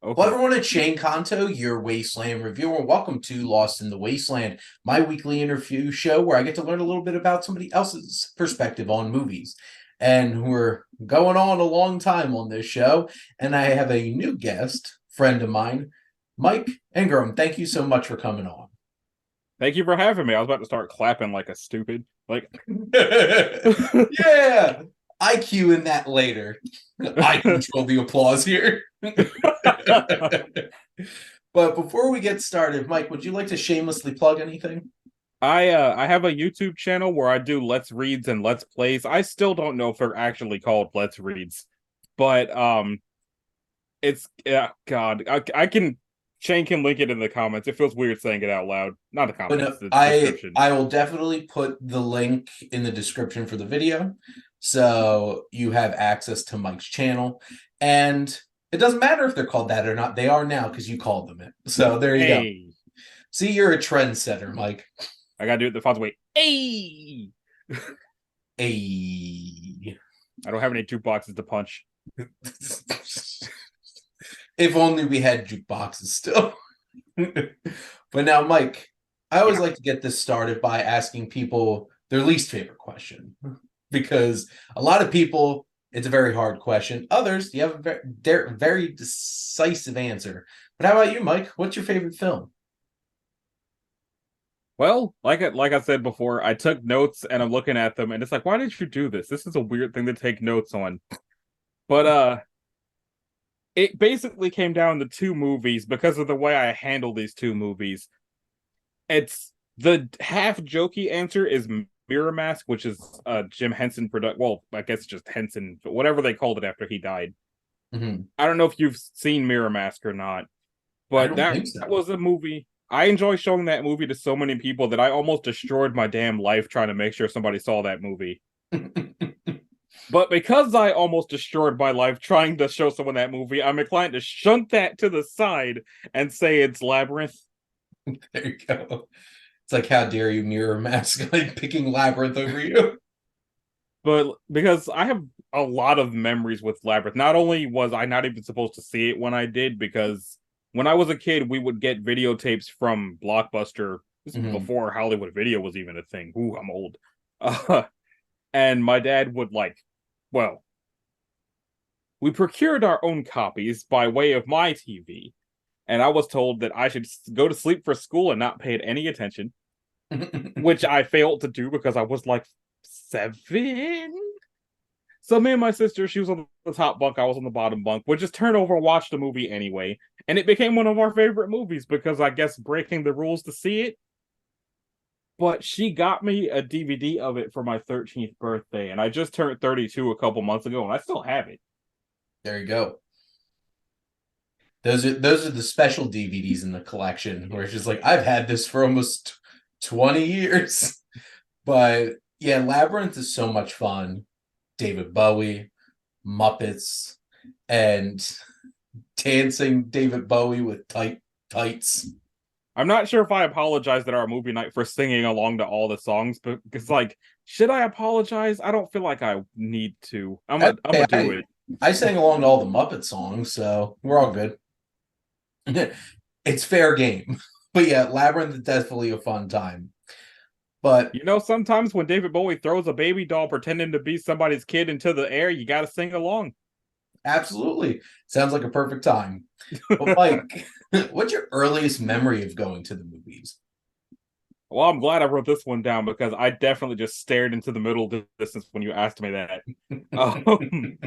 Well, Okay. everyone, it's Shane Kanto, your Wasteland Reviewer. Welcome to Lost in the Wasteland, my weekly interview show where I get to learn a little bit about somebody else's perspective on movies. And we're going on a long time on this show, and I have a new guest, friend of mine, Mike Engram. Thank you so much for coming on. Thank you for having me. I was about to start clapping like a stupid. Like, Yeah, I cue in that later. I control the applause here. But before we get started, Mike, would you like to shamelessly plug anything? I have a YouTube channel where I do Let's Reads and Let's Plays. I still don't know if they're actually called Let's Reads, but it's yeah, God, Shane can link it in the comments. It feels weird saying it out loud. Not the But comments, no, the I description. I will definitely put the link in the description for the video, so you have access to Mike's channel. And it doesn't matter if they're called that or not; they are now because you called them it. So there you go. Hey, See, you're a trendsetter, Mike. I gotta do it the Fonz way. Hey, Hey. I don't have any jukeboxes to punch. If only we had jukeboxes still. But now, Mike, I always Yeah. like to get this started by asking people their least favorite question because a lot of people, it's a very hard question. Others, you have a very decisive answer. But how about you, Mike? What's your favorite film? Well, like I said before, I took notes and I'm looking at them and it's like, why did you do this? This is a weird thing to take notes on. But it basically came down to two movies because of the way I handle these two movies. It's the half jokey answer is Mirror Mask, which is Jim Henson product. Well, I guess just Henson, but whatever they called it after he died. Mm-hmm. I don't know if you've seen Mirror Mask or not, I but don't that think so. was a movie. I enjoy showing that movie to so many people that I almost destroyed my damn life trying to make sure somebody saw that movie. But because I almost destroyed my life trying to show someone that movie, I'm inclined to shunt that to the side and say it's Labyrinth. There you go. It's like, how dare you, Mirror Mask, like picking Labyrinth over you? But because I have a lot of memories with Labyrinth, not only was I not even supposed to see it when I did, because when I was a kid, we would get videotapes from Blockbuster. This is Mm-hmm. before Hollywood Video was even a thing. Ooh, I'm old. Uh, and my dad would well, we procured our own copies by way of my TV, and I was told that I should go to sleep for school and not pay it any attention, which I failed to do because I was like 7. So me and my sister, she was on the top bunk, I was on the bottom bunk, would just turn over and watch the movie anyway. And it became one of our favorite movies because I guess breaking the rules to see it. But she got me a DVD of it for my 13th birthday, and I just turned 32 a couple months ago, and I still have it. There you go. Those are the special DVDs in the collection where Yeah. it's just like, I've had this for almost 20 years. But yeah, Labyrinth is so much fun. David Bowie, Muppets, and dancing David Bowie with tights. I'm not sure if I apologized at our movie night for singing along to all the songs, but because should I apologize? I don't feel like I need to. That's I'm okay. gonna do it. I sang along to all the Muppet songs, so we're all good. It's fair game. But yeah, Labyrinth is definitely a fun time. But You know, sometimes when David Bowie throws a baby doll pretending to be somebody's kid into the air, you gotta sing along. absolutely, sounds like a perfect time. But Mike, what's your earliest memory of going to the movies? Well, I'm glad I wrote this one down because I definitely just stared into the middle distance when you asked me that. Um,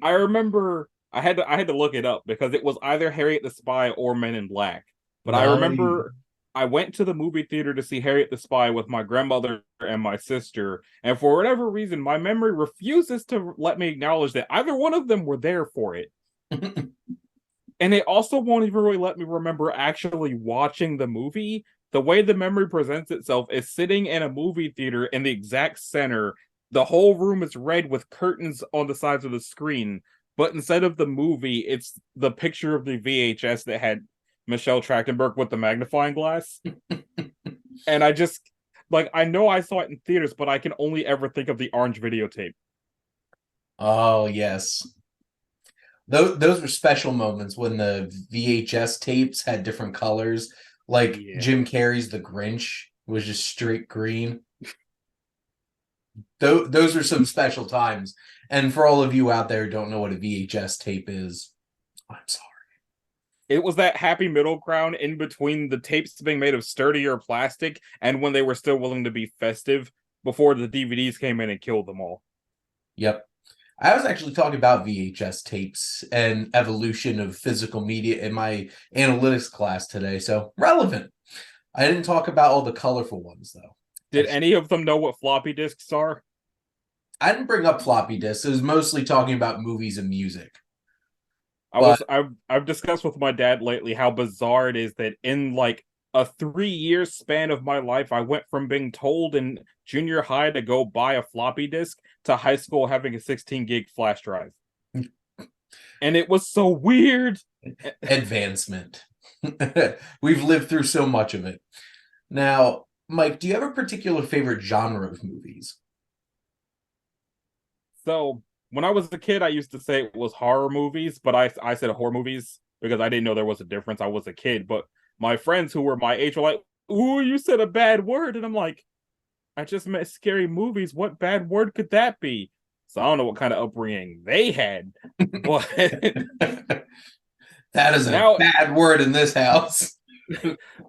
I remember I had to look it up because it was either Harriet the Spy or Men in Black. But I Nice. remember I went to the movie theater to see Harriet the Spy with my grandmother and my sister, and for whatever reason, my memory refuses to let me acknowledge that either one of them were there for it. And it also won't even really let me remember actually watching the movie. The way the memory presents itself is sitting in a movie theater in the exact center. The whole room is red with curtains on the sides of the screen, but instead of the movie, it's the picture of the VHS that had Michelle Trachtenberg with the magnifying glass. And I just I know I saw it in theaters, but I can only ever think of the orange videotape. Oh yes. those were special moments when the VHS tapes had different colors. Like Yeah. Jim Carrey's The Grinch was just straight green. Those were some special times. And for all of you out there who don't know what a VHS tape is, I'm sorry. It was that happy middle ground in between the tapes being made of sturdier plastic and when they were still willing to be festive before the DVDs came in and killed them all. Yep. I was actually talking about VHS tapes and evolution of physical media in my analytics class today, so relevant. I didn't talk about all the colorful ones though. Did any of them know what floppy disks are? I didn't bring up floppy disks. It was mostly talking about movies and music. I've discussed with my dad lately how bizarre it is that in like a 3 year span of my life, I went from being told in junior high to go buy a floppy disk to high school having a 16 gig flash drive. And it was so weird. Advancement. We've lived through so much of it. Now, Mike, do you have a particular favorite genre of movies? So when I was a kid, I used to say it was horror movies, but I said horror movies because I didn't know there was a difference. I was a kid, but my friends who were my age were like, "Ooh, you said a bad word," and I'm like, "I just meant scary movies. What bad word could that be?" So I don't know what kind of upbringing they had, but That is a now, bad word in this house.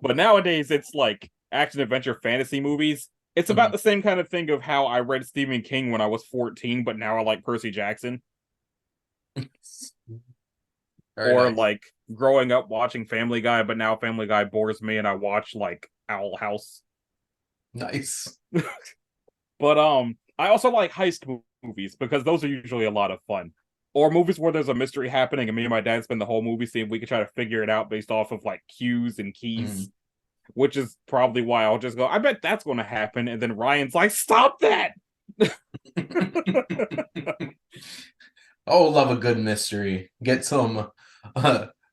but nowadays it's like action adventure fantasy movies. It's about the same kind of thing of how I read Stephen King when I was 14, but now I like Percy Jackson. Or Nice. like growing up watching Family Guy, but now Family Guy bores me and I watch like Owl House. Nice. But I also like heist movies because those are usually a lot of fun. Or movies where there's a mystery happening and me and my dad spend the whole movie seeing if we can try to figure it out based off of like cues and keys. Which is probably why I'll just go, I bet that's going to happen. And then Ryan's like, stop that. Oh, love a good mystery. Get some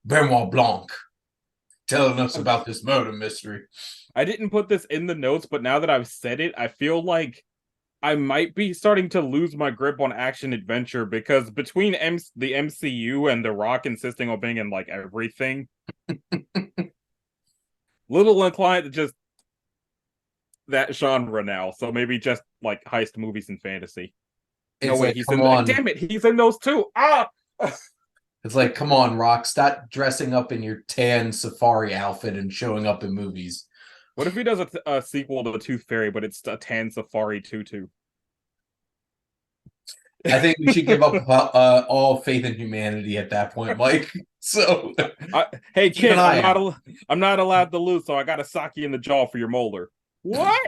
Benoit Blanc telling us about this murder mystery. I didn't put this in the notes, but now that I've said it, I feel like I might be starting to lose my grip on action adventure because between the MCU and The Rock insisting on being in like everything, little inclined to just that genre now. So maybe just like heist movies and fantasy. No, It's wait, like, he's come in. on. Damn it, he's in those too. Ah. It's like, come on, Rock, stop dressing up in your tan safari outfit and showing up in movies. What if he does a sequel to The Tooth Fairy, but it's a tan safari tutu? I think we should give up all faith in humanity at that point, Mike. So, hey, keep an kid, eye out. I'm not allowed to lose, so I got to sock you in the jaw for your molar. What?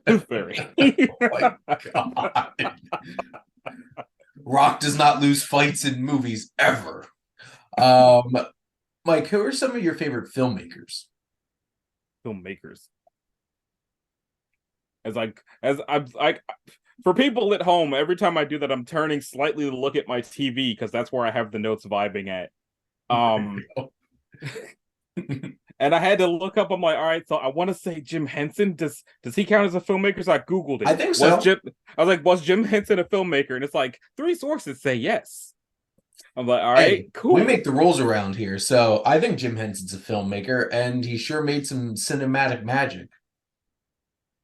Tooth Fairy. Oh my God. Rock does not lose fights in movies ever. Mike, who are some of your favorite filmmakers? Filmmakers. As I'm like, for people at home, every time I do that, I'm turning slightly to look at my TV because that's where I have the notes vibing at. And I had to look up. I'm like, all right, so I want to say Jim Henson. Does he count as a filmmaker? So I googled it. I think so. I was like, was Jim Henson a filmmaker? And it's like 3 sources say yes. I'm like, all right, Hey, cool. we make the rules around here, so I think Jim Henson's a filmmaker, and he sure made some cinematic magic.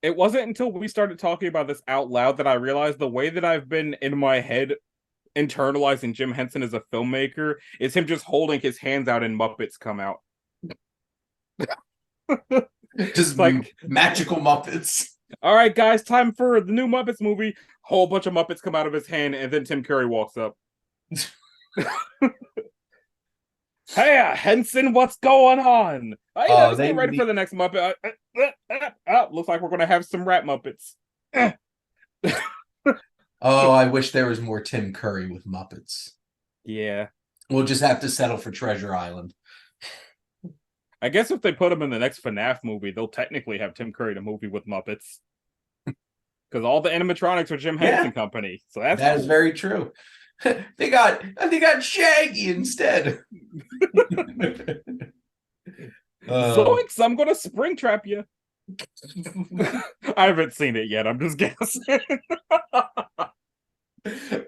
It wasn't until we started talking about this out loud that I realized the way that I've been in my head internalizing Jim Henson as a filmmaker is him just holding his hands out and Muppets come out. Just like magical Muppets. All right, guys, time for the new Muppets movie. Whole bunch of Muppets come out of his hand, and then Tim Curry walks up. Hey, Henson, what's going on? Just get ready for the next Muppet. Looks like we're going to have some rat Muppets. Oh, I wish there was more Tim Curry with Muppets. Yeah. We'll just have to settle for Treasure Island. I guess if they put him in the next FNAF movie, they'll technically have Tim Curry in a movie with Muppets. Because all the animatronics are Jim Henson Company. So that is very true. They got Shaggy instead. Zoinks, I'm gonna Springtrap you. I haven't seen it yet. I'm just guessing.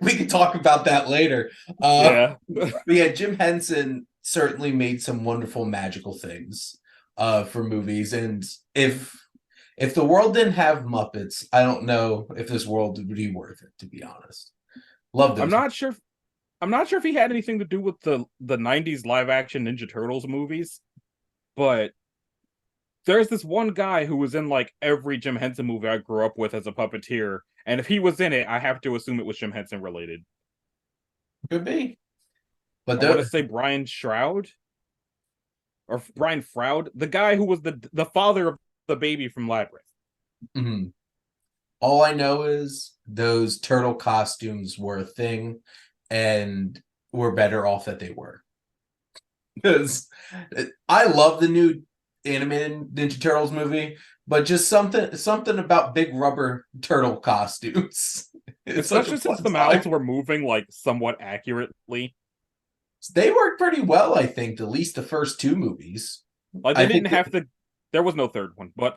We can talk about that later. Yeah. But yeah, Jim Henson certainly made some wonderful magical things for movies. And if the world didn't have Muppets, I don't know if this world would be worth it, to be honest. Love I'm those. not sure. I'm not sure if he had anything to do with the '90s live action Ninja Turtles movies, but there's this one guy who was in like every Jim Henson movie I grew up with as a puppeteer, and if he was in it, I have to assume it was Jim Henson related. Could be. But I want to say Brian Shroud or Brian Froud, the guy who was the father of the baby from Labyrinth. mhm. All I know is those turtle costumes were a thing, and we're better off that they were. Because I love the new animated Ninja Turtles movie, but just something about big rubber turtle costumes. It's such a Especially since fun the mouths time. were moving like somewhat accurately. They worked pretty well, I think, at least the first two movies. Like they I didn't think have to. There was no third one, but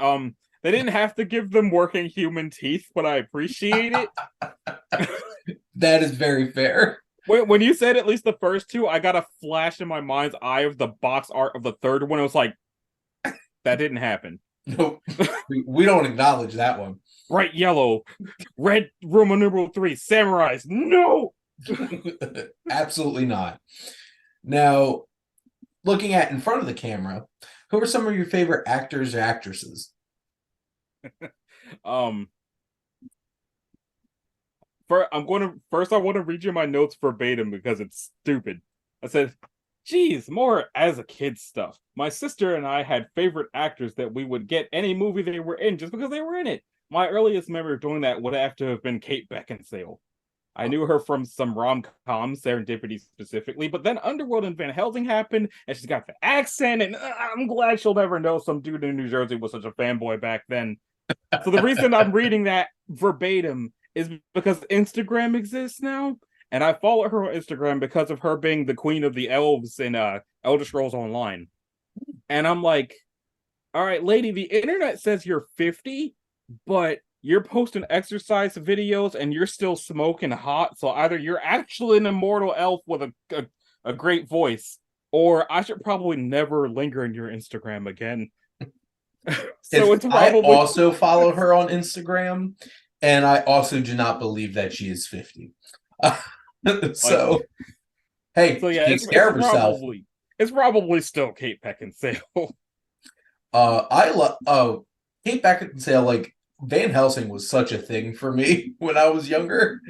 they didn't have to give them working human teeth, but I appreciate it. that is very fair. When you said at least the first two, I got a flash in my mind's eye of the box art of the third one. It was like, that didn't happen. Nope. We don't acknowledge that one. Bright yellow, red Roman numeral 3, samurais. No! Absolutely not. Now, looking at in front of the camera, who are some of your favorite actors or actresses? Um, I want to read you my notes verbatim because it's stupid. I said, geez, more as a kid stuff. My sister and I had favorite actors that we would get any movie they were in just because they were in it. My earliest memory of doing that would have to have been Kate Beckinsale. I knew her from some rom-coms, Serendipity specifically, but then Underworld and Van Helsing happened, and she's got the accent, and I'm glad she'll never know some dude in New Jersey was such a fanboy back then. So the reason I'm reading that verbatim is because Instagram exists now, and I follow her on Instagram because of her being the queen of the elves in Elder Scrolls Online. And I'm like, all right, lady, the internet says you're 50, but you're posting exercise videos and you're still smoking hot. So either you're actually an immortal elf with a great voice, or I should probably never linger in your Instagram again. So it's I probably also follow her on Instagram, and I also do not believe that she is 50. So, like, hey, so she yeah, takes care of herself. it's probably still Kate Beckinsale. I love Kate Beckinsale. Like Van Helsing was such a thing for me when I was younger,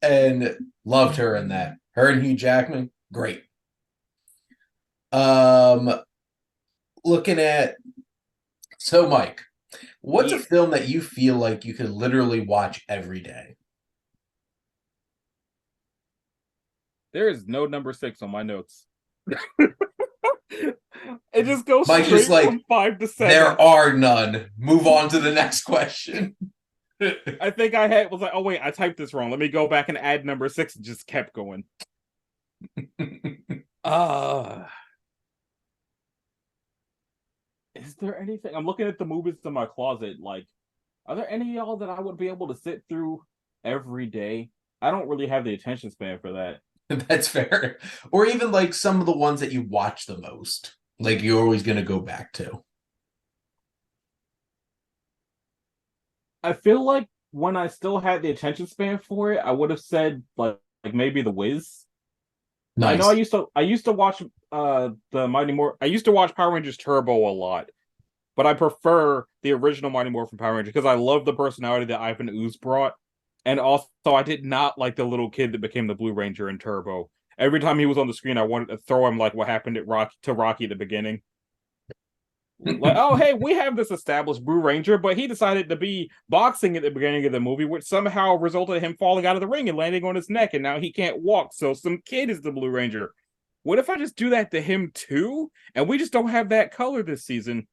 and loved her in that. Her and Hugh Jackman, great. Um, looking at Mike, what's a Yeah, film that you feel like you could literally watch every day? there is no number 6 on my notes. It just goes Mike's just straight like, from 5 to 7. there are none. Move on to the next question. I think was like, oh wait, I typed this wrong. Let me go back and add number 6 and just kept going. Uh is there anything? I'm looking at the movies in my closet. Like, are there any of y'all that I would be able to sit through every day? I don't really have the attention span for that. That's fair. Or even like some of the ones that you watch the most, like you're always going to go back to. I feel like when I still had the attention span for it, I would have said like maybe The Wiz. I know Nice. I used to watch the Mighty Morphin. I used to watch Power Rangers Turbo a lot, but I prefer the original Mighty Morphin Power Rangers because I love the personality that Ivan Ooze brought, and also I did not like the little kid that became the Blue Ranger in Turbo. Every time he was on the screen, I wanted to throw him like what happened at Rocky at the beginning. Like, oh hey, we have this established Blue Ranger, but he decided to be boxing at the beginning of the movie, which somehow resulted in him falling out of the ring and landing on his neck, and now he can't walk. So some kid is the Blue Ranger. What if I just do that to him too, and we just don't have that color this season?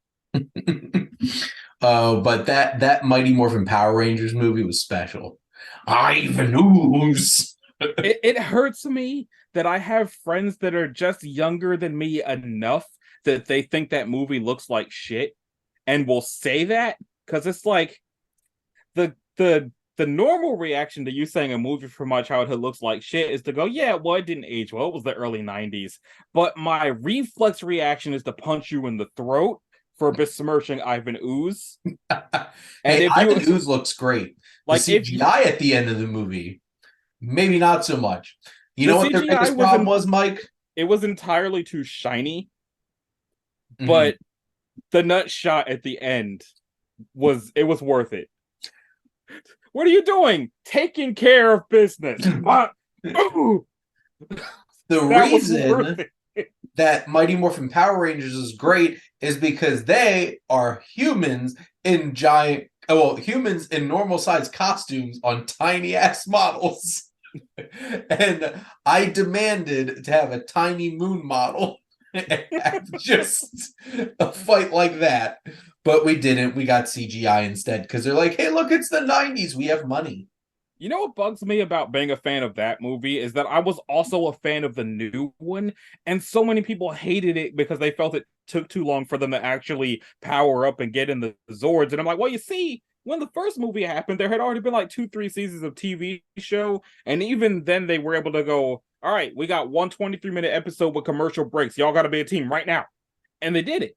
But that Mighty Morphin Power Rangers movie was special. Ivan Ooze. It hurts me that I have friends that are just younger than me enough that they think that movie looks like shit and will say that because it's like the the normal reaction to you saying a movie from my childhood looks like shit is to go, yeah, well, it didn't age well. It was the early 90s. But my reflex reaction is to punch you in the throat for besmirching Ivan Ooze. And Hey, if Ivan you Ooze looks great. The like, if you CGI at the end of the movie, maybe not so much. You the know what their CGI biggest problem was, Mike? it was entirely too shiny, Mhm. but the nut shot at the end was worth it. What are you doing? Taking care of business. Ooh, The that was worth reason it. that Mighty Morphin Power Rangers is great is because they are humans in humans in normal size costumes on tiny ass models. And I demanded to have a tiny moon model just a fight like that. But we didn't. We got CGI instead because they're like, hey, look, it's the 90s. We have money. You know what bugs me about being a fan of that movie is that I was also a fan of the new one, and so many people hated it because they felt it took too long for them to actually power up and get in the Zords. And I'm like, well, you see, when the first movie happened, there had already been like 2-3 seasons of TV show, and even then they were able to go, all right, we got one 23-minute episode with commercial breaks. Y'all got to be a team right now. And they did it.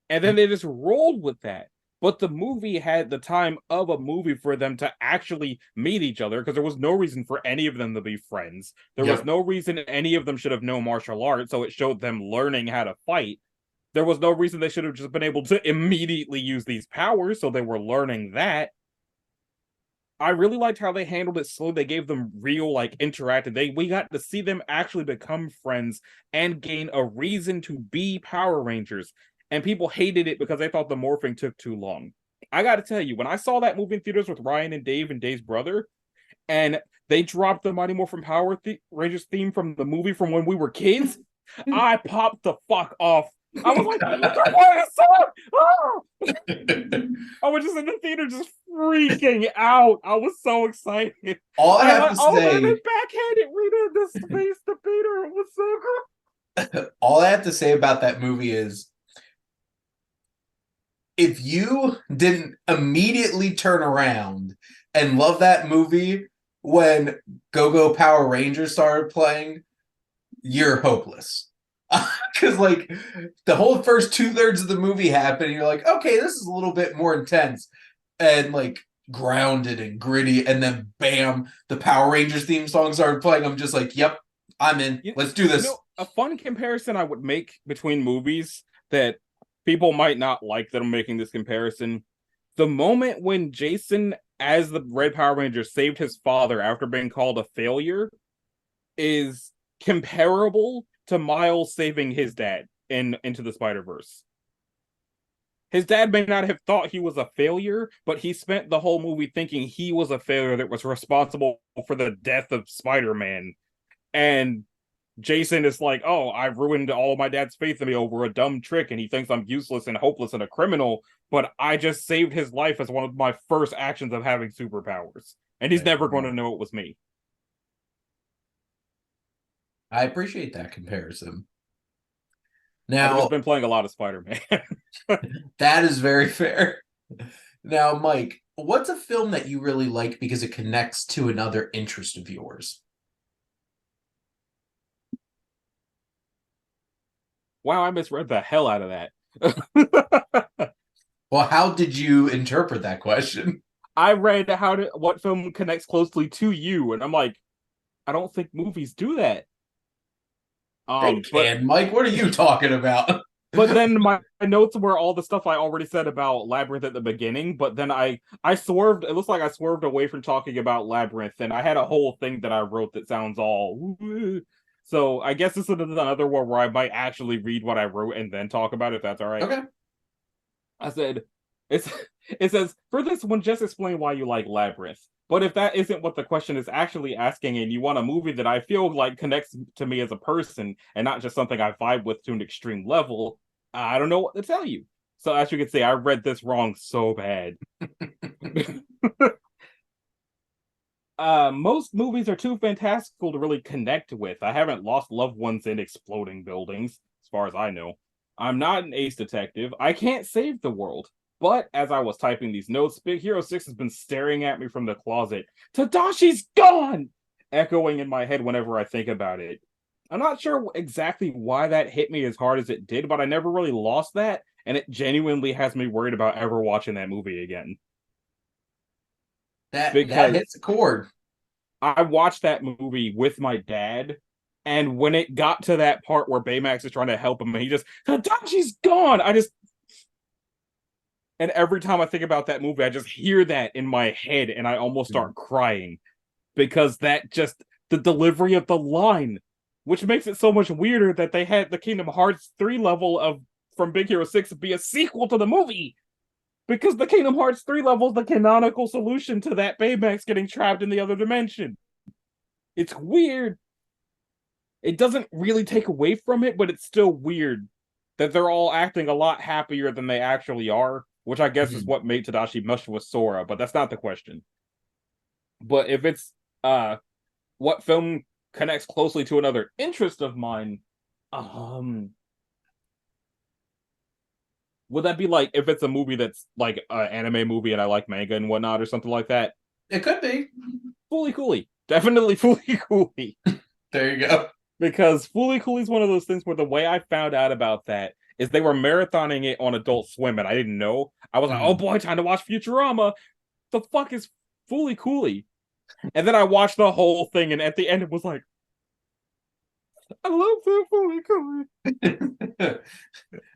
And then they just rolled with that. But the movie had the time of a movie for them to actually meet each other because there was no reason for any of them to be friends. There was Yep. no reason any of them should have known martial arts, so it showed them learning how to fight. There was no reason they should have just been able to immediately use these powers, so they were learning that. I really liked how they handled it slowly. They gave them real, like, interactive. We got to see them actually become friends and gain a reason to be Power Rangers. And people hated it because they thought the morphing took too long. I got to tell you, when I saw that movie in theaters with Ryan and Dave's brother, and they dropped the Mighty Morphin Power Rangers theme from the movie from when we were kids, I popped the fuck off. I was like, oh! I was just in the theater just freaking out. I was so excited. All I have like, to oh man, they say, backhanded Rita in the space debater. It was so good. all I have to say about that movie is if you didn't immediately turn around and love that movie when Go Go Power Rangers started playing, you're hopeless. Because like the whole first 2/3 of the movie happened, and you're like, okay, this is a little bit more intense and like grounded and gritty, and then bam, the Power Rangers theme song started playing. I'm just like, yep, I'm in. Let's do this. A fun comparison I would make between movies that people might not like that I'm making this comparison. The moment when Jason, as the Red Power Ranger, saved his father after being called a failure is comparable to Miles saving his dad in Into the Spider-Verse. His dad may not have thought he was a failure, but he spent the whole movie thinking he was a failure that was responsible for the death of Spider-Man. And Jason is like, oh, I ruined all of my dad's faith in me over a dumb trick, and he thinks I'm useless and hopeless and a criminal, but I just saved his life as one of my first actions of having superpowers. And he's never going to know it was me. I appreciate that comparison. I've just Now, been playing a lot of Spider-Man. that is very fair. Now, Mike, what's a film that you really like because it connects to another interest of yours? Wow, I misread the hell out of that. Well, how did you interpret that question? I read what film connects closely to you, and I'm like, I don't think movies do that. They can, Mike. What are you talking about? But then my notes were all the stuff I already said about Labyrinth at the beginning, but then I swerved. It looks like I swerved away from talking about Labyrinth, and I had a whole thing that I wrote that sounds all. So I guess this is another one where I might actually read what I wrote and then talk about it, if that's all right. Okay. I said, it says, for this one, just explain why you like Labyrinth. But if that isn't what the question is actually asking, and you want a movie that I feel like connects to me as a person and not just something I vibe with to an extreme level, I don't know what to tell you. So as you can see, I read this wrong so bad. Most movies are too fantastical to really connect with. I haven't lost loved ones in exploding buildings, as far as I know. I'm not an ace detective. I can't save the world. But as I was typing these notes, Big Hero 6 has been staring at me from the closet. Tadashi's gone! Echoing in my head whenever I think about it. I'm not sure exactly why that hit me as hard as it did, but I never really lost that, and it genuinely has me worried about ever watching that movie again. That Because hits a chord. I watched that movie with my dad, and when it got to that part where Baymax is trying to help him, and he just, Tadashi's gone! And every time I think about that movie, I just hear that in my head, and I almost start crying. Because the delivery of the line, which makes it so much weirder that they had the Kingdom Hearts 3 level of from Big Hero 6 be a sequel to the movie. Because the Kingdom Hearts 3 level is the canonical solution to that Baymax getting trapped in the other dimension. It's weird. It doesn't really take away from it, but it's still weird that they're all acting a lot happier than they actually are, which I guess is what made Tadashi mesh with Sora, but that's not the question. But if it's what film connects closely to another interest of mine, would that be like if it's a movie that's like an anime movie and I like manga and whatnot or something like that? It could be. Fooly Cooly. Definitely Fooly Cooly. There you go. Because Fooly Cooly is one of those things where the way I found out about that is they were marathoning it on Adult Swim and I didn't know. I was like, oh boy, time to watch Futurama. The fuck is Fooly Cooly? And then I watched the whole thing, and at the end, it was like, I love that Fooly Cooly.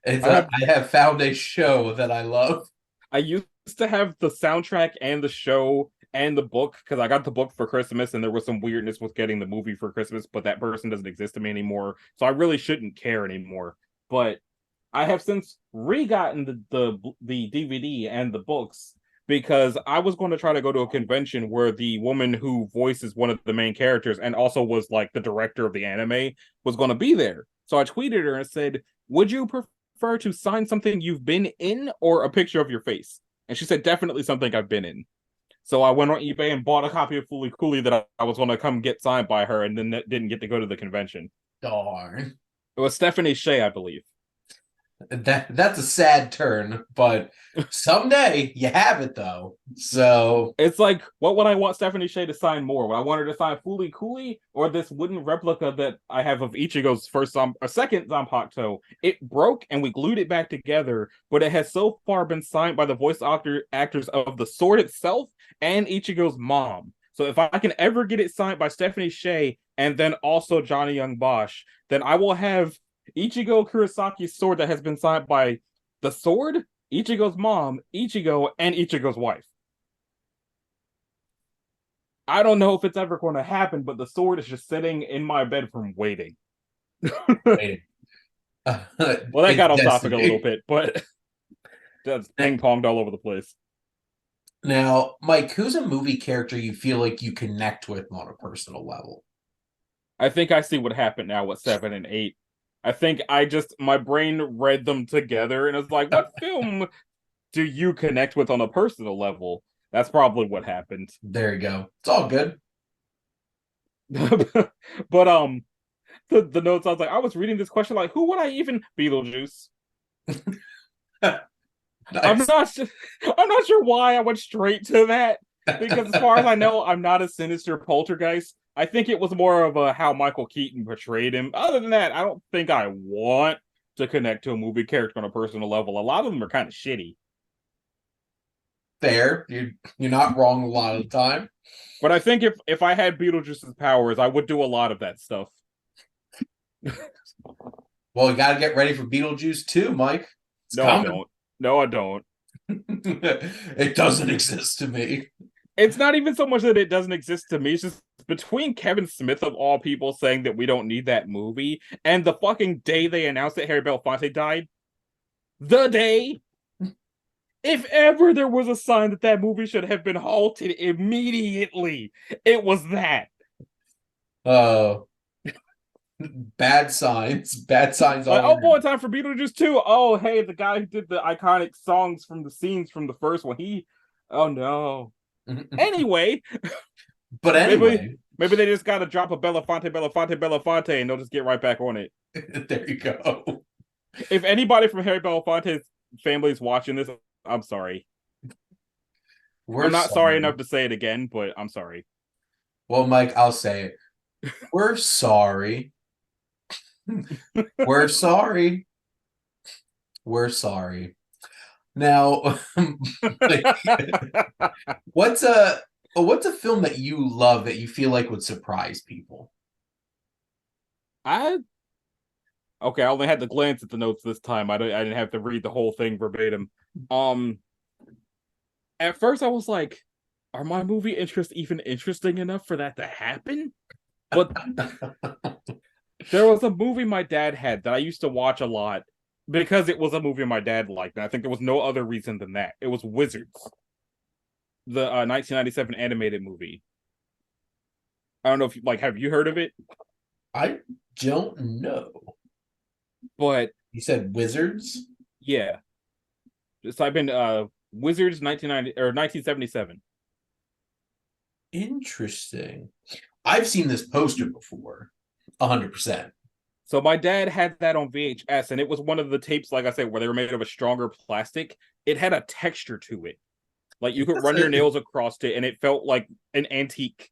I have found a show that I love. I used to have the soundtrack and the show and the book, because I got the book for Christmas, and there was some weirdness with getting the movie for Christmas, but that person doesn't exist to me anymore, so I really shouldn't care anymore. But I have since re-gotten the DVD and the books, because I was going to try to go to a convention where the woman who voices one of the main characters and also was like the director of the anime was going to be there. So I tweeted her and said, would you prefer to sign something you've been in or a picture of your face? And she said, definitely something I've been in. So I went on eBay and bought a copy of Fooly Cooly that I was going to come get signed by her, and then didn't get to go to the convention. Darn. It was Stephanie Shea, I believe. That's a sad turn, but someday you have it though. So it's like, what would I want Stephanie Shea to sign more? Would I want her to sign Fooly Cooly or this wooden replica that I have of Ichigo's second Zanpakuto? It broke and we glued it back together, but it has so far been signed by the voice actors of the sword itself and Ichigo's mom. So if I can ever get it signed by Stephanie Shea and then also Johnny Young Bosch, then I will have Ichigo Kurisaki's sword that has been signed by the sword, Ichigo's mom, Ichigo, and Ichigo's wife. I don't know if it's ever going to happen, but the sword is just sitting in my bedroom waiting. waiting. Well, that got off topic a little bit, but that's ping-ponged all over the place. Now, Mike, who's a movie character you feel like you connect with on a personal level? I think I see what happened now with 7 and 8. I think my brain read them together and it's like, what film do you connect with on a personal level? That's probably what happened. There you go. It's all good. But the notes, I was like, I was reading this question like, who would I even Beetlejuice? Nice. I'm not sure why I went straight to that, because as far as I know, I'm not a sinister poltergeist. I think it was more of how Michael Keaton portrayed him. Other than that, I don't think I want to connect to a movie character on a personal level. A lot of them are kind of shitty. Fair. You're not wrong a lot of the time. But I think if I had Beetlejuice's powers, I would do a lot of that stuff. Well, you got to get ready for Beetlejuice too, Mike. I don't. No, I don't. It doesn't exist to me. It's not even so much that it doesn't exist to me. It's just between Kevin Smith, of all people, saying that we don't need that movie, and the fucking day they announced that Harry Belafonte died. The day. If ever there was a sign that that movie should have been halted immediately, it was that. Oh. Bad signs. Bad signs all oh boy, time for Beetlejuice 2. Oh, hey, the guy who did the iconic songs from the scenes from the first one, oh no. Anyway. But anyway. Maybe they just gotta drop a Belafonte, and they'll just get right back on it. There you go. If anybody from Harry Belafonte's family is watching this, I'm sorry. We're I'm not sorry sorry. enough to say it again, but I'm sorry. Well, Mike, I'll say it. We're sorry. We're sorry. We're sorry. Now, like, what's a film that you love that you feel like would surprise people? I okay. I only had to glance at the notes this time. I didn't have to read the whole thing verbatim. Um, at first I was like, "Are my movie interests even interesting enough for that to happen?" But there was a movie my dad had that I used to watch a lot because it was a movie my dad liked, and I think there was no other reason than that. It was Wizards, the 1997 animated movie. I don't know if have you heard of it? I don't know. But You said Wizards? yeah, just type in Wizards 1990 or 1977. Interesting. I've seen this poster before. 100%. So my dad had that on VHS, and it was one of the tapes, like I said, where they were made of a stronger plastic. It had a texture to it. Like you could run your nails across it, and it felt like an antique.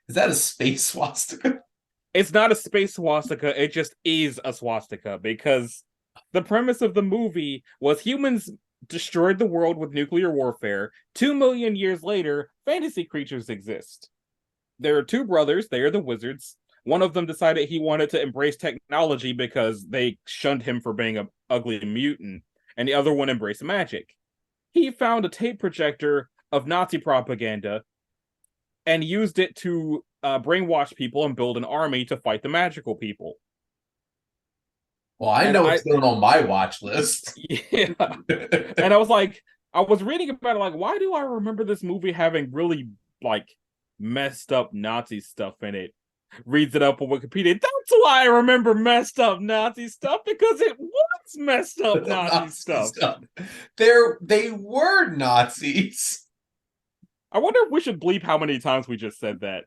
Is that a space swastika? It's not a space swastika, it just is a swastika because the premise of the movie was humans destroyed the world with nuclear warfare. 2 million years later, fantasy creatures exist. There are two brothers, they are the wizards. One of them decided he wanted to embrace technology because they shunned him for being an ugly mutant, and the other one embraced magic. He found a tape projector of Nazi propaganda and used it to brainwash people and build an army to fight the magical people. Well, I And know what's going on my watch list. yeah, and I was like, I was reading about it, like, why do I remember this movie having really like messed up Nazi stuff in it? Reads it up on Wikipedia. That's why I remember messed up Nazi stuff because it was messed up Nazi stuff. They were Nazis. I wonder if we should bleep how many times we just said that.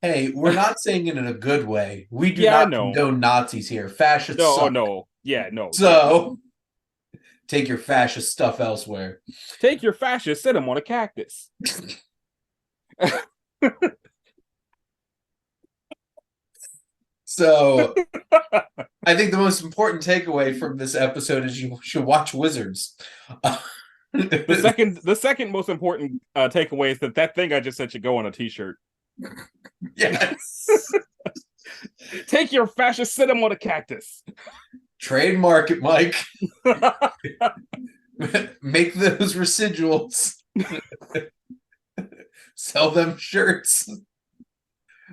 Hey, we're not saying it in a good way. We do Yeah, I not know. condone Nazis here. Fascists No, suck. no. Yeah, no. So take your fascist stuff elsewhere. Take your fascist, sit him on a cactus. So I think the most important takeaway from this episode is you should watch Wizards. The second most important takeaway is that thing I just said should go on a t-shirt. Yes. Take your fascist, sit him on a cactus. Trademark it, Mike. Make those residuals. Sell them shirts.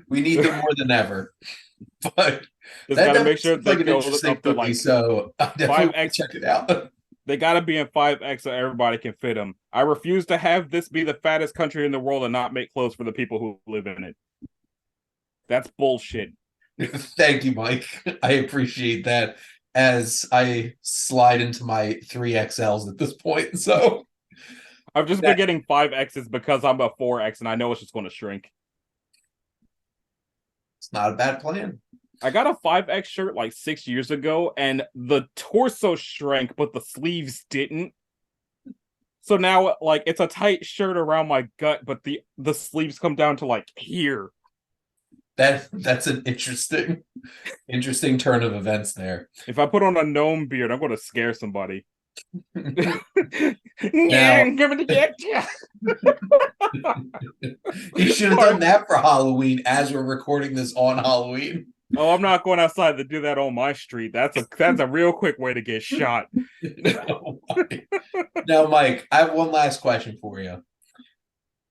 We need them more than ever. But just that gotta make sure like an interesting movie, like so I definitely check it out. They gotta be in 5X so everybody can fit them. I refuse to have this be the fattest country in the world and not make clothes for the people who live in it. That's bullshit. Thank you, Mike. I appreciate that as I slide into my 3XLs at this point. So I've just been getting 5Xs because I'm a 4X and I know it's just going to shrink. It's not a bad plan. I got a 5X shirt like 6 years ago and the torso shrank, but the sleeves didn't. So now, like, it's a tight shirt around my gut, but the sleeves come down to like here. That's an interesting turn of events there. If I put on a gnome beard, I'm going to scare somebody. Now, you should have done that for Halloween as we're recording this on Halloween. Oh, I'm not going outside to do that on my street. That's a real quick way to get shot. Now, Mike, I have one last question for you.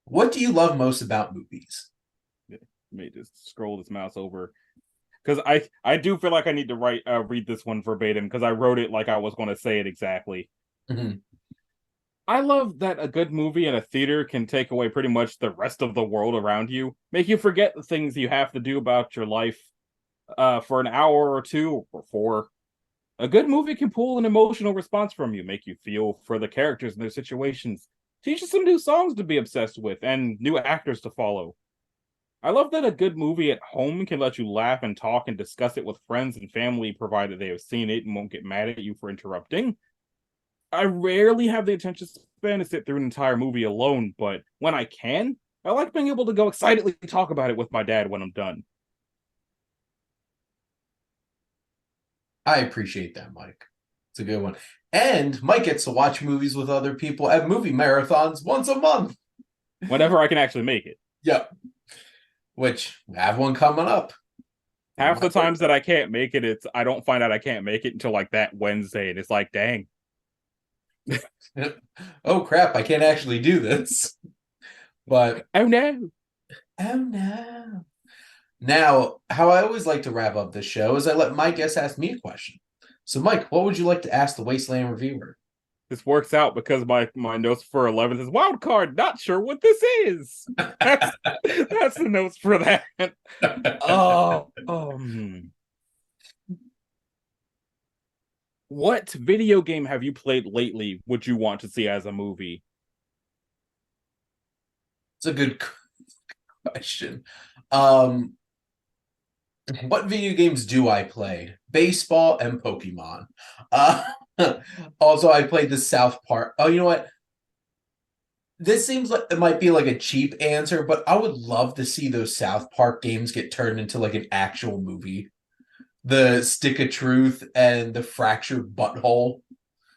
What do you love most about movies? Let me just scroll this mouse over. Because I do feel like I need to read this one verbatim because I wrote it like I was going to say it exactly. Mm-hmm. I love that a good movie in a theater can take away pretty much the rest of the world around you, make you forget the things you have to do about your life for an hour or two or four. A good movie can pull an emotional response from you, make you feel for the characters and their situations, teach you some new songs to be obsessed with, and new actors to follow. I love that a good movie at home can let you laugh and talk and discuss it with friends and family, provided they have seen it and won't get mad at you for interrupting. I rarely have the attention span to sit through an entire movie alone, but when I can, I like being able to go excitedly talk about it with my dad when I'm done. I appreciate that, Mike. It's a good one. And Mike gets to watch movies with other people at movie marathons once a month. Whenever I can actually make it. Yep. Which we have one coming up. Half the times that I can't make it, it's I don't find out I can't make it until like that Wednesday, and it's like, dang. Oh crap, I can't actually do this. But oh no. Oh no. Now, how I always like to wrap up this show is I let my guests ask me a question. So, Mike, what would you like to ask the Wasteland Reviewer? This works out because my notes for 11th is wild card. Not sure what this is. That's the notes for that. Oh, what video game have you played lately? Would you want to see as a movie? It's a good question. What video games do I play? Baseball and Pokemon. Also, I played the South Park. Oh, you know what? This seems like it might be like a cheap answer, but I would love to see those South Park games get turned into like an actual movie. The Stick of Truth and the Fractured Butthole.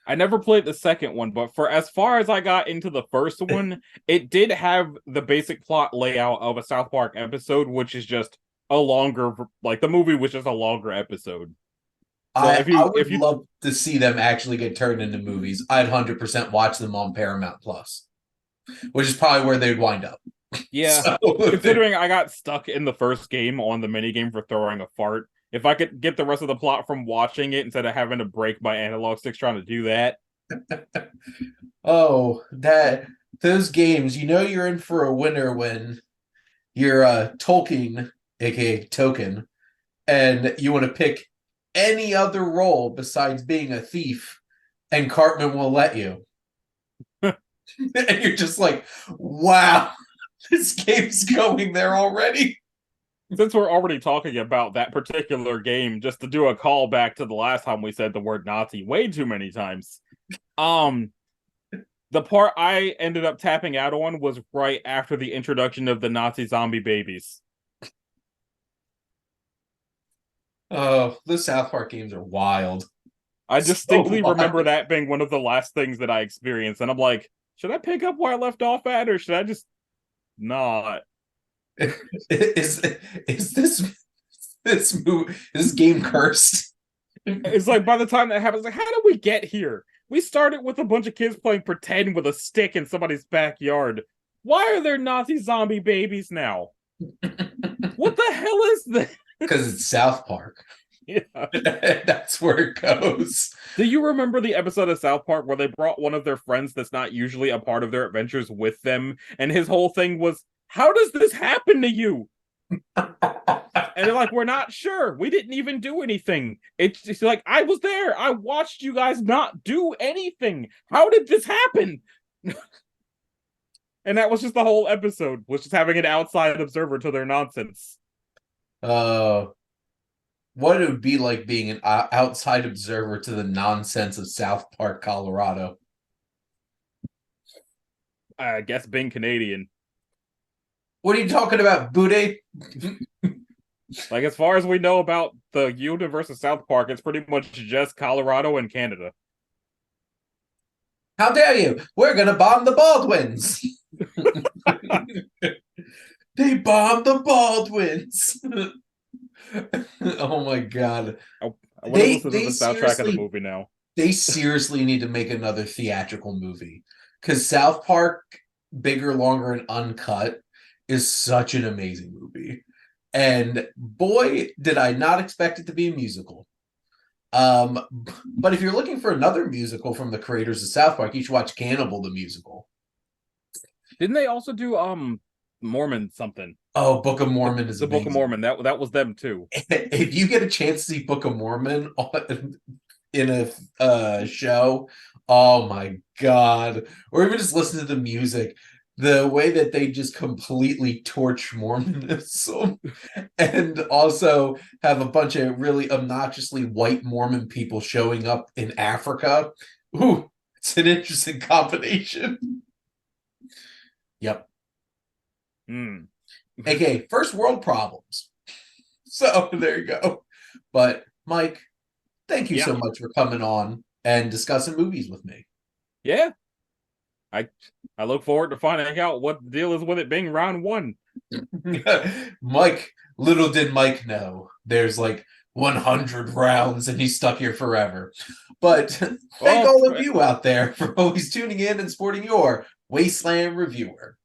I never played the second one, but for as far as I got into the first one, it did have the basic plot layout of a South Park episode, which is just a longer, like the movie was just a longer episode. So I would love to see them actually get turned into movies. I'd 100% watch them on Paramount Plus, which is probably where they'd wind up. Yeah, so, considering I got stuck in the first game on the minigame for throwing a fart, if I could get the rest of the plot from watching it instead of having to break my analog sticks trying to do that. Oh, those games, you know you're in for a winner when you're Tolkien, aka Token, and you want to pick any other role besides being a thief, and Cartman will let you. And you're just like, wow, this game's going there already. Since we're already talking about that particular game, just to do a callback to the last time we said the word Nazi way too many times. The part I ended up tapping out on was right after the introduction of the Nazi zombie babies. Oh, the South Park games are wild. I distinctly remember that being one of the last things that I experienced, and I'm like, should I pick up where I left off at, or should I just not? Is this game cursed? It's like by the time that happens, like, how did we get here? We started with a bunch of kids playing pretend with a stick in somebody's backyard. Why are there Nazi zombie babies now? What the hell is this? Because it's South Park. Yeah. That's where it goes. Do you remember the episode of South Park where they brought one of their friends that's not usually a part of their adventures with them, and his whole thing was, how does this happen to you? And they're like, we're not sure. We didn't even do anything. It's like, I was there. I watched you guys not do anything. How did this happen? And that was just the whole episode, was just having an outside observer to their nonsense. What it would be like being an outside observer to the nonsense of South Park, Colorado. I guess being Canadian. What are you talking about, Booty? Like, as far as we know about the universe of South Park, it's pretty much just Colorado and Canada. How dare you? We're going to bomb the Baldwins. They bombed the Baldwins. Oh my god. I want to listen to the soundtrack of the movie now. They seriously need to make another theatrical movie. Because South Park, bigger, longer, and uncut, is such an amazing movie. And boy, did I not expect it to be a musical. But if you're looking for another musical from the creators of South Park, you should watch Cannibal the Musical. Didn't they also do Mormon something? Oh, Book of Mormon is the amazing. Book of Mormon. That was them too. If you get a chance to see Book of Mormon in a show, oh my god! Or even just listen to the music. The way that they just completely torch Mormonism and also have a bunch of really obnoxiously white Mormon people showing up in Africa. Ooh, It's an interesting combination. Yep. Hmm. Okay, first world problems. So there you go. But Mike, thank you Yeah. so much for coming on and discussing movies with me. Yeah. I I look forward to finding out what the deal is with it being round one. Mike, little did Mike know, there's like 100 rounds and he's stuck here forever. But thank Well, all of you out there for always tuning in and supporting your Wasteland Reviewer.